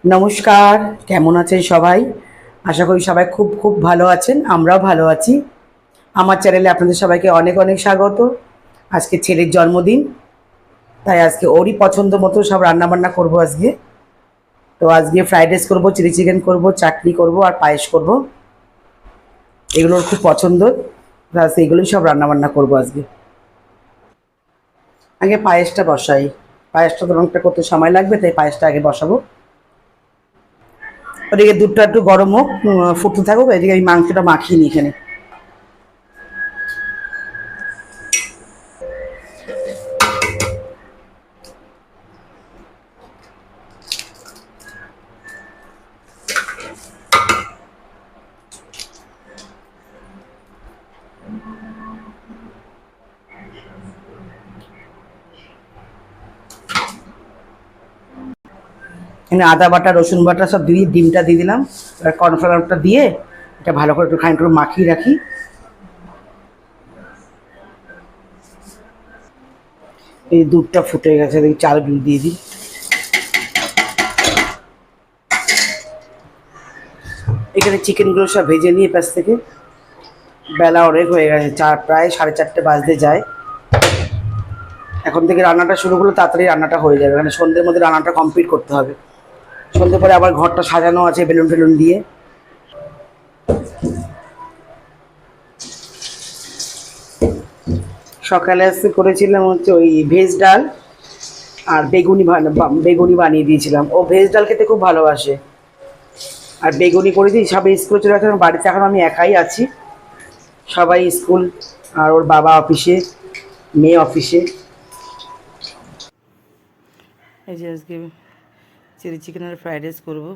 নমস্কার, কেমন আছেন সবাই? আশা করি সবাই খুব খুব ভালো আছেন। আমরাও ভালো আছি। আমার চ্যানেলে আপনাদের সবাইকে অনেক অনেক স্বাগত। আজকে ছেলের জন্মদিন, তাই আজকে ওরই পছন্দ মতো সব রান্নাবান্না করব আজকে। তো আজকে ফ্রাইড রাইস করবো, চিলি চিকেন করবো, চাটনি করবো আর পায়েস করব। এগুলো ওর খুব পছন্দ, প্লাস এগুলোই সব রান্নাবান্না করবো আজকে। আগে পায়েসটা বসাই। পায়েসটা তো অনেকটা করতে সময় লাগবে, তাই পায়েসটা আগে বসাবো। ওদিকে দুধটা একটু গরম হোক, ফুটতে থাকুক, এদিকে আমি মাংসটা মাখিয়ে নিই এখানে। এখানে আদা বাটা, রসুন বাটা সব দিয়ে ডিমটা দিয়ে দিলাম। এবার কর্নফ্লাওয়ারটা দিয়ে এটা ভালো করে একটু খানিকটা মাখিয়ে রাখি। এই দুধটা ফুটে গেছে, এই চালগুলো দিয়ে দিই। এখানে চিকেনগুলো সব ভেজে নিয়ে পাশ থেকে। বেলা অনেক হয়ে গেছে, প্রায় 4:30 বাজতে যায়। এখন থেকে রান্নাটা শুরু করলে তাড়াতাড়ি রান্নাটা হয়ে যাবে, মানে সন্ধ্যের মধ্যে রান্নাটা কমপ্লিট করতে হবে। সন্ধ্যে পরে আবার ঘরটা সাজানো আছে বেলুন টেলুন দিয়ে। সকালে আজকে করেছিলাম হচ্ছে ওই ভেজ ডাল আর বেগুনি বানিয়ে দিয়েছিলাম। ও ভেজ ডাল খেতে খুব ভালোবাসে। আর বেগুনি করে দিই, সবাই স্কুলে চলে গেছে, বাড়িতে এখন আমি একাই আছি। সবাই স্কুল, আর ওর বাবা অফিসে, মেয়ে অফিসে। এই যে আজকে চিলি চিকেন আর ফ্রাইড রাইস করবো।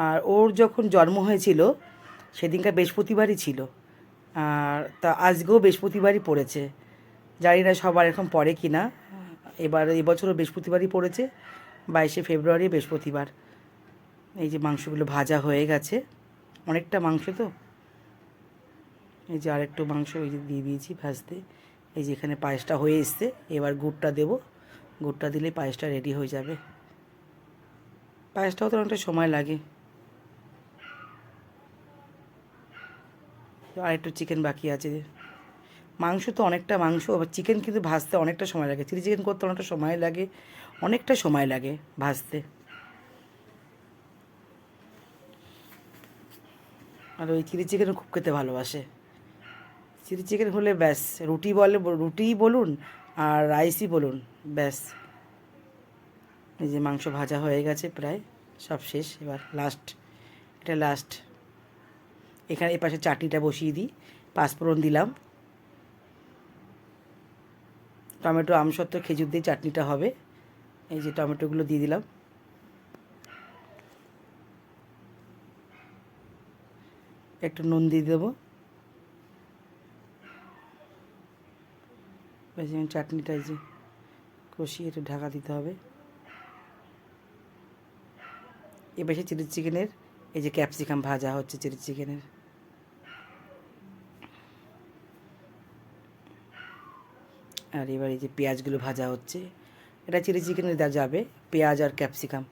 আর ওর যখন জন্ম হয়েছিল সেদিনকার বৃহস্পতিবারই ছিল, আর তা আজকেও বৃহস্পতিবারই পড়েছে। জানি না সবার এরকম পড়ে কি না। এবছরও বৃহস্পতিবারই পড়েছে, 22শে ফেব্রুয়ারি বৃহস্পতিবার। এই যে মাংসগুলো ভাজা হয়ে গেছে, অনেকটা মাংস তো। এই যে আরেকটু মাংস ওই যে দিয়ে দিয়েছি ভাজতে। এই যে এখানে পায়েসটা হয়ে এসছে, এবার গুড়টা দেবো। গুড়টা দিলে পায়েসটা রেডি হয়ে যাবে। পায়েসটাও তো অনেকটা সময় লাগে। আর একটু চিকেন বাকি আছে। মাংস তো অনেকটা মাংস, আবার চিকেন কিন্তু ভাজতে অনেকটা সময় লাগে। চিলি চিকেন করতে অনেকটা সময় লাগে, অনেকটা সময় লাগে ভাজতে। আর ওই চিলি চিকেনও খুব খেতে ভালোবাসে। চিলি চিকেন হলে ব্যাস, রুটিই বলুন আর রাইসই বলুন, ব্যাস। এই যে মাংস ভাজা হয়ে গেছে প্রায়, সব শেষ। এবার লাস্ট, এটা লাস্ট। এখানে এই পাশে চাটনিটা বসিয়ে দিই। পাঁচফোড়ন দিলাম, টমেটো, আমসত্ত্ব, খেজুর দিয়ে চাটনিটা হবে। এই যে টমেটোগুলো দিয়ে দিলাম। একটু নুন দিয়ে দেবো। এই যে চাটনিটা এই যে কষিয়ে একটু ঢাকা দিতে হবে। এবার চিলি চিকেনের এই যে ক্যাপসিকাম ভাজা হচ্ছে চিলি চিকেনের। আর এবার এই যে পেঁয়াজগুলো ভাজা হচ্ছে। এটা চিলি চিকেনের দেওয়া যাবে, পেঁয়াজ আর ক্যাপসিকাম।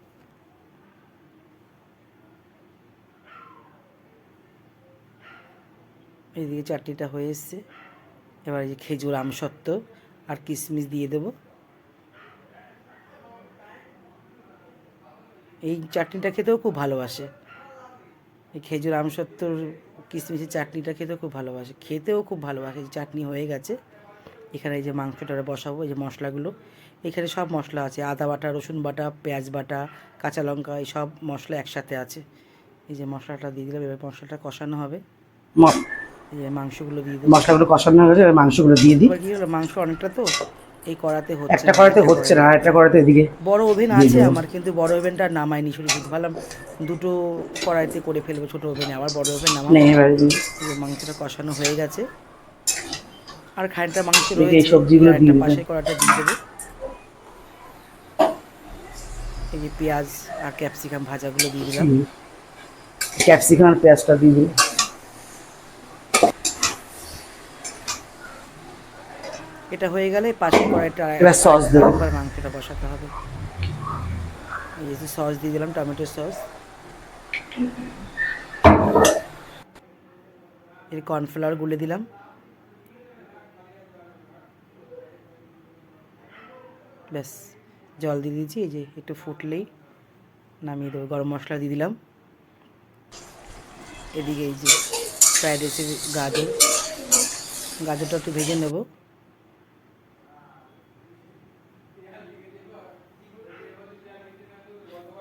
এইদিকে চাটনিটা হয়ে এসছে। এবার এই যে খেজুর, আমসত্ত্ব আর কিশমিশ দিয়ে দেবো। এই চাটনিটা খেতেও খুব ভালোবাসে। এই খেজুর, আমসত্ত্বর, কিশমিশের চাটনিটা খেতেও খুব ভালোবাসে, খেতেও খুব ভালোবাসে। চাটনি হয়ে গেছে। এখানে এই যে মাংসটা বসাবো। এই যে মশলাগুলো, এখানে সব মশলা আছে, আদা বাটা, রসুন বাটা, পেঁয়াজ বাটা, কাঁচা লঙ্কা, এই সব মশলা একসাথে আছে। এই যে মশলাটা দিয়ে দিলাম। এবার মশলাটা কষানো হবে। এই যে মাংসগুলো দিয়ে দেবো। মশলাগুলো কষানো হয়ে গেছে, মাংসগুলো দিয়ে দিই। এবার কী হলো, মাংস অনেকটা তো, এই কড়াতে হচ্ছে একটা কড়াতে হচ্ছে না, একটা কড়াতে এদিকে বড় ওভেন আছে আমার, কিন্তু বড় ওভেনটা নামাইনি। শুধু শুধু ভাবলাম দুটো কড়াইতে করে ফেলবো ছোটো ওভেনে, আবার বড় ওভেন নামাবো। মাংসটা কষানো হয়ে গেছে, আর খানিকটা মাংস রয়েছে। সবজিগুলো একটা পাশের কড়াটা দিয়ে দেবো। এই যে পেঁয়াজ আর ক্যাপসিকাম ভাজাগুলো দিয়ে দিলাম। ক্যাপসিকাম আর পেঁয়াজটা দিয়ে দিই। এটা হয়ে গেলে পাশের কড়াইটা এবার সস দেবো। একবার মাংসটা বসাতে হবে। এই যে সস দিয়ে দিলাম, টমেটোর সস। এর কর্নফ্লাওয়ার গুলে দিলাম। ব্যাস, জল দিয়ে দিয়েছি। এই যে একটু ফুটলেই নামিয়ে দেবো। গরম মশলা দিয়ে দিলাম। এদিকে এই যে ফ্রাইড রাইসের গাজরটা একটু ভেজে নেব।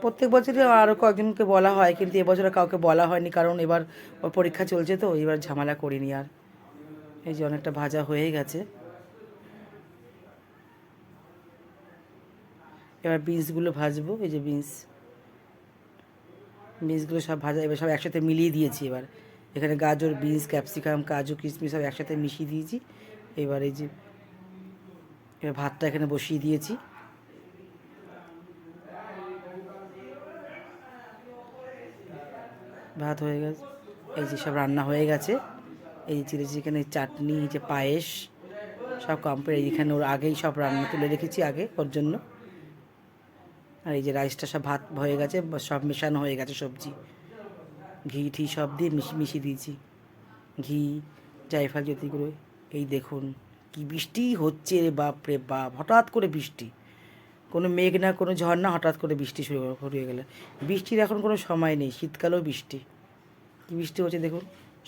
প্রত্যেক বছরই আরও কয়েকজনকে বলা হয়, কিন্তু এবছর কাউকে বলা হয়নি, কারণ এবার ওর পরীক্ষা চলছে তো, এবার ঝামেলা করিনি আর। এই যে অনেকটা ভাজা হয়ে গেছে। এবার বিনসগুলো ভাজবো। এই যে বিনসগুলো সব ভাজা, এবার সব একসাথে মিলিয়ে দিয়েছি। এবার এখানে গাজর, বিনস, ক্যাপসিকাম, কাজু, কিশমিশ সব একসাথে মিশিয়ে দিয়েছি। এবার এই যে এবার ভাতটা এখানে বসিয়ে দিয়েছি। ভাত হয়ে গেছে। এই যে সব রান্না হয়ে গেছে। এই চিলি চিকেনের চাটনি, এই যে পায়েস সব কমপ্লিট। এইখানে ওর আগেই সব রান্না তুলে রেখেছি আগে ওর জন্য। আর এই যে রাইসটা সব ভাত হয়ে গেছে, সব মেশানো হয়ে গেছে সবজি, ঘি ঠি সব দিয়ে মিশিয়ে দিয়েছি। ঘি, জায়ফল, জ্যোতিগুলো। এই দেখুন কি বৃষ্টি হচ্ছে রে বাপ রে বাপ! হঠাৎ করে বৃষ্টি, কোনো মেঘ না, কোনো ঝড় না, হঠাৎ করে বৃষ্টি শুরু হয়ে গেলে। বৃষ্টির এখন কোনো সময় নেই, শীতকালেও বৃষ্টি। কী বৃষ্টি হচ্ছে দেখুন।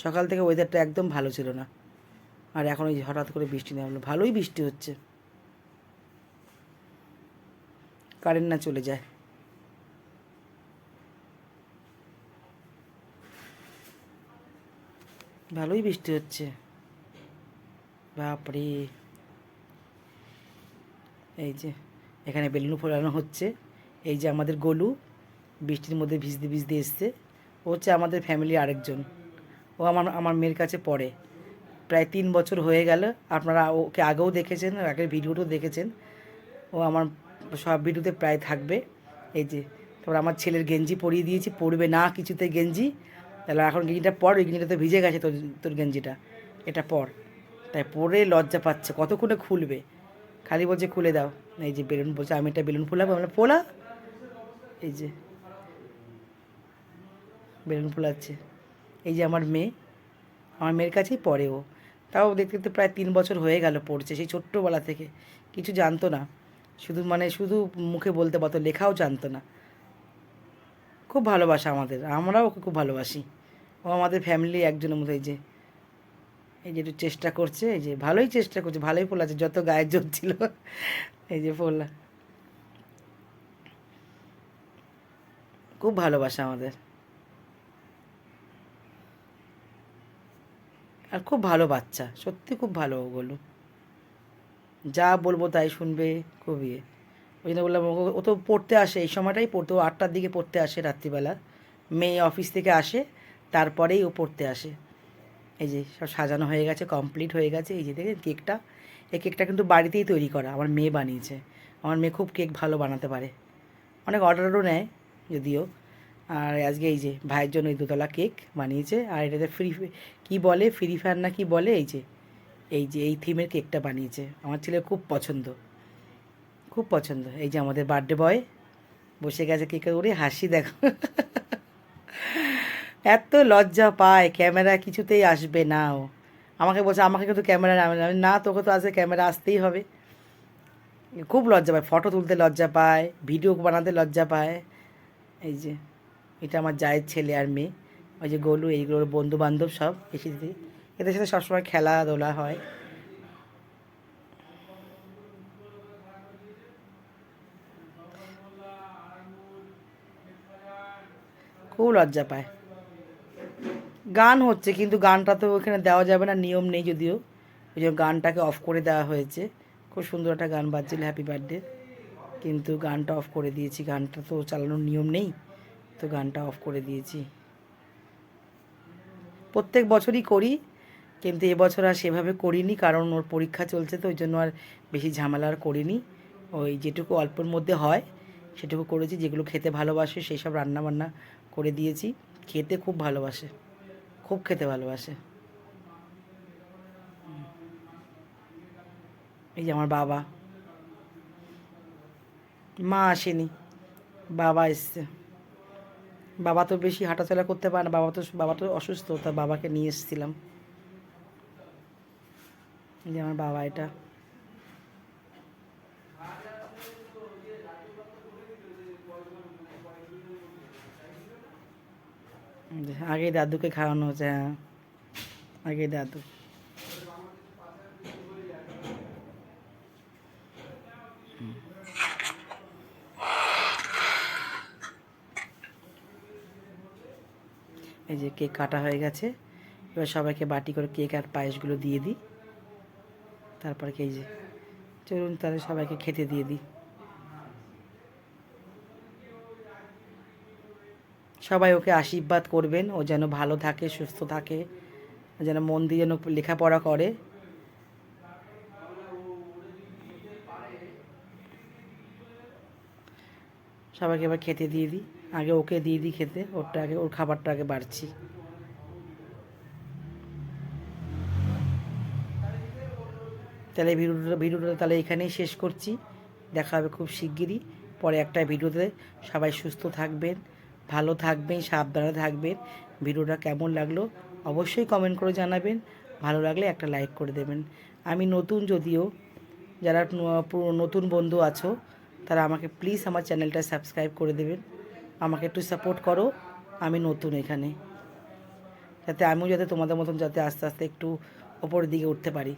সকাল থেকে ওয়েদারটা একদম ভালো ছিল না, আর এখন এই হঠাৎ করে বৃষ্টি নামলো। ভালোই বৃষ্টি হচ্ছে। কারেন্ট না চলে যায়। ভালোই বৃষ্টি হচ্ছে, বাপরে। এই যে এখানে বেলুন ফোলানো হচ্ছে। এই যে আমাদের গোলু বৃষ্টির মধ্যে ভিজতে ভিজতে এসছে। ও হচ্ছে আমাদের ফ্যামিলির আরেকজন। ও আমার মেয়ের কাছে পড়ে। প্রায় 3 বছর হয়ে গেল। আপনারা ওকে আগেও দেখেছেন, আগের ভিডিওটাও দেখেছেন। ও আমার সব ভিডিওতে প্রায় থাকবে। এই যে তারপর আমার ছেলের গেঞ্জি পরিয়ে দিয়েছি, পরবে না কিছুতে গেঞ্জি। তাহলে এখন গেঞ্জিটা পর, ওই গেঞ্জিটা তো ভিজে গেছে, তোর গেঞ্জিটা এটা পর। তাই পরে লজ্জা পাচ্ছে, কতক্ষণে খুলবে, খালি বলছে খুলে দাও। এই যে বেলুন বলছে, আমি একটা বেলুন ফোলাবো, আমরা ফোলা। এই যে বেলুন ফোলাচ্ছে। এই যে আমার মেয়ের কাছেই পড়ে ও। তাও দেখতে দেখতে প্রায় 3 বছর হয়ে গেল পড়ছে, সেই ছোট্টোবেলা থেকে। কিছু জানতো না, শুধু মুখে বলতে পারতো, লেখাও জানতো না। খুব ভালোবাসা আমাদের, আমরাও ওকে খুব ভালোবাসি। ও আমাদের ফ্যামিলি একজনের মতো। এই যে একটু চেষ্টা করছে, এই যে ভালোই চেষ্টা করছে, ভালোই ফোলাচ্ছে, যত গায়ের জোর ছিল। এই যে ফোলা, খুব ভালোবাসা আমাদের। আর খুব ভালো বাচ্চা, সত্যি খুব ভালো ওগুলো। যা বলবো তাই শুনবে, খুব ইয়ে। ওই জন্য বললাম, ও তো পড়তে আসে, এই সময়টাই পড়তে, ও 8টার দিকে পড়তে আসে রাত্রিবেলা। মেয়ে অফিস থেকে আসে, তারপরেই ও পড়তে আসে। এই যে সব সাজানো হয়ে গেছে, কমপ্লিট হয়ে গেছে। এই যে দেখেন কেকটা, এই কেকটা কিন্তু বাড়িতেই তৈরি করা, আমার মেয়ে বানিয়েছে। আমার মেয়ে খুব কেক ভালো বানাতে পারে, অনেক অর্ডারও নেয় যদিও। আর আজকে এই যে ভাইয়ের জন্য এই 2তলা কেক বানিয়েছে। আর এটাতে কী বলে, ফ্রি ফায়ার না কি বলে, এই থিমের কেকটা বানিয়েছে। আমার ছেলের খুব পছন্দ, খুব পছন্দ। এই যে আমাদের বার্থডে বয় বসে গেছে কেকের উপরে, হাসি দেখো। এত লজ্জা পায়, ক্যামেরা কিছুতেই আসবে না ও। আমাকে বলছে, আমাকে কিন্তু ক্যামেরা আমি না, তোকে তো আসে ক্যামেরা আসতেই হবে। খুব লজ্জা পায়, ফটো তুলতে লজ্জা পায়, ভিডিও বানাতে লজ্জা পায়। এই যে এটা আমার জায়ের ছেলে আর মেয়ে। ওই যে গোলু, এইগুলোর বন্ধু বান্ধব সব এসে দিদি, এদের সাথে সবসময় খেলাধুলা হয়। খুব লজ্জা পায়। গান হচ্ছে, কিন্তু গানটা তো ওখানে দেওয়া যাবে না, নিয়ম নেই যদিও। ওই জন্য গানটাকে অফ করে দেওয়া হয়েছে। খুব সুন্দর একটা গান বাজছিল, হ্যাপি বার্থডে, কিন্তু গানটা অফ করে দিয়েছি। গানটা তো চালানোর নিয়ম নেই, তো গানটা অফ করে দিয়েছি। প্রত্যেক বছরই করি, কিন্তু এবছর আর সেভাবে করিনি, কারণ ওর পরীক্ষা চলছে তো, ওই জন্য আর বেশি ঝামেলা আর করিনি। ওই যেটুকু অল্পের মধ্যে হয় সেটুকু করেছি। যেগুলো খেতে ভালোবাসে সেই সব রান্নাবান্না করে দিয়েছি। খেতে খুব ভালোবাসে, খুব খেতে ভালোবাসে। এই যে আমার বাবা, মা আসেনি, বাবা এসছে। বাবা তো বেশি হাঁটাচলা করতে পারে না, বাবা তো অসুস্থ, তা বাবাকে নিয়ে এসেছিলাম। এই যে আমার বাবা, এটা আগে দাদুকে খাওয়ানো হচ্ছে, হ্যাঁ আগে দাদু। এই যে কেক কাটা হয়ে গেছে, এবার সবাইকে বাটি করে কেক আর পায়েসগুলো দিয়ে দিই, তারপরে এই যে চলুন তাহলে সবাইকে খেতে দিয়ে দিই। সবাই ওকে আশীর্বাদ করবেন, ও যেন ভালো থাকে, সুস্থ থাকে, যেন মন দিয়ে যেন লেখাপড়া করে। সবাইকে এবার খেতে দিয়ে দিই, আগে ওকে দিয়ে দিই খেতে, ওরটা আগে, ওর খাবারটা আগে বাড়ছি। তাহলে ভিডিওটা তাহলে এখানেই শেষ করছি। দেখা হবে খুব শিগগিরই পরে একটা ভিডিওতে। সবাই সুস্থ থাকবেন, ভালো থাকবেন, সাবধানে থাকবেন। ভিডিওটা কেমন লাগলো অবশ্যই কমেন্ট করে জানাবেন, ভালো লাগলে একটা লাইক করে দেবেন। আমি নতুন, যদিও যারা নতুন বন্ধু আছো তারা আমাকে প্লিজ আমার চ্যানেলটা সাবস্ক্রাইব করে দেবেন, আমাকে একটু সাপোর্ট করো। আমি নতুন এখানে, যাতে আমিও যাতে তোমাদের মতন যাতে আস্তে আস্তে একটু ওপরের দিকে উঠতে পারি।